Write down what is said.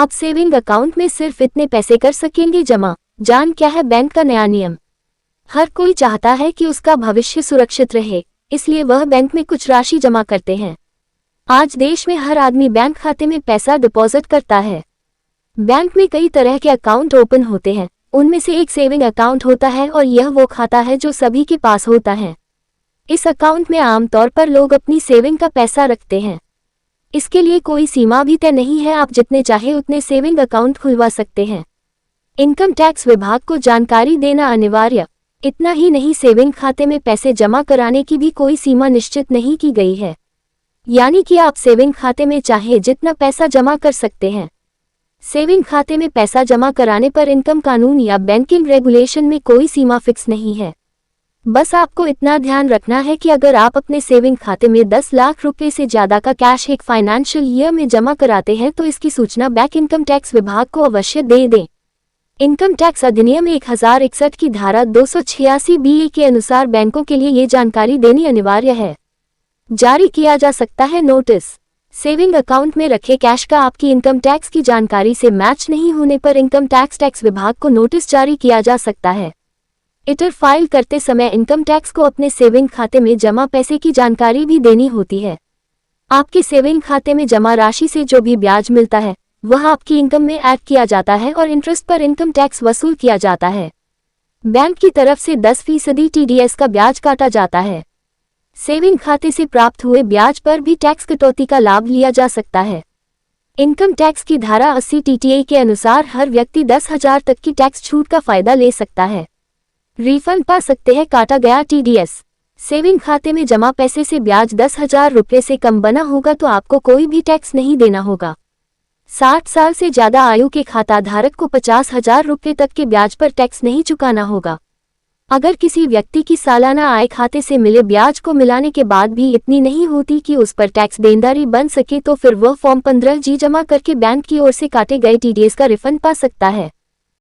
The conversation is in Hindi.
आप सेविंग अकाउंट में सिर्फ इतने पैसे कर सकेंगे जमा। जान क्या है बैंक का नया नियम। हर कोई चाहता है कि उसका भविष्य सुरक्षित रहे, इसलिए वह बैंक में कुछ राशि जमा करते हैं। आज देश में हर आदमी बैंक खाते में पैसा डिपॉजिट करता है। बैंक में कई तरह के अकाउंट ओपन होते हैं, उनमें से एक सेविंग अकाउंट होता है और यह वो खाता है जो सभी के पास होता है। इस अकाउंट में आमतौर पर लोग अपनी सेविंग का पैसा रखते हैं। इसके लिए कोई सीमा भी तय नहीं है, आप जितने चाहे उतने सेविंग अकाउंट खुलवा सकते हैं। इनकम टैक्स विभाग को जानकारी देना अनिवार्य। इतना ही नहीं, सेविंग खाते में पैसे जमा कराने की भी कोई सीमा निश्चित नहीं की गई है, यानी कि आप सेविंग खाते में चाहे जितना पैसा जमा कर सकते हैं। सेविंग खाते में पैसा जमा कराने पर इनकम कानून या बैंकिंग रेगुलेशन में कोई सीमा फिक्स नहीं है। बस आपको इतना ध्यान रखना है कि अगर आप अपने सेविंग खाते में 10 लाख रुपए से ज्यादा का कैश एक फाइनेंशियल ईयर में जमा कराते हैं तो इसकी सूचना बैंक इनकम टैक्स विभाग को अवश्य दे दें। इनकम टैक्स अधिनियम 1061 की धारा 286 BA के अनुसार बैंकों के लिए ये जानकारी देनी अनिवार्य है। जारी किया जा सकता है नोटिस। सेविंग अकाउंट में रखे कैश का आपकी इनकम टैक्स की जानकारी से मैच नहीं होने पर इनकम टैक्स विभाग को नोटिस जारी किया जा सकता है। रिटर्न फाइल करते समय इनकम टैक्स को अपने सेविंग खाते में जमा पैसे की जानकारी भी देनी होती है। आपके सेविंग खाते में जमा राशि से जो भी ब्याज मिलता है वह आपकी इनकम में ऐड किया जाता है और इंटरेस्ट पर इनकम टैक्स वसूल किया जाता है। बैंक की तरफ से 10% TDS का ब्याज काटा जाता है। सेविंग खाते से प्राप्त हुए ब्याज पर भी टैक्स कटौती का लाभ लिया जा सकता है। इनकम टैक्स की धारा 80 TTA के अनुसार हर व्यक्ति 10,000 तक की टैक्स छूट का फायदा ले सकता है। रिफंड पा सकते हैं काटा गया TDS। सेविंग खाते में जमा पैसे से ब्याज 10,000 रुपये से कम बना होगा तो आपको कोई भी टैक्स नहीं देना होगा। 60 साल से ज्यादा आयु के खाता धारक को 50,000 रुपये तक के ब्याज पर टैक्स नहीं चुकाना होगा। अगर किसी व्यक्ति की सालाना आय खाते से मिले ब्याज को मिलाने के बाद भी इतनी नहीं होती कि उस पर टैक्स देनदारी बन सके तो फिर वह फॉर्म 15G जमा करके बैंक की ओर से काटे गए TDS का रिफंड पा सकता है।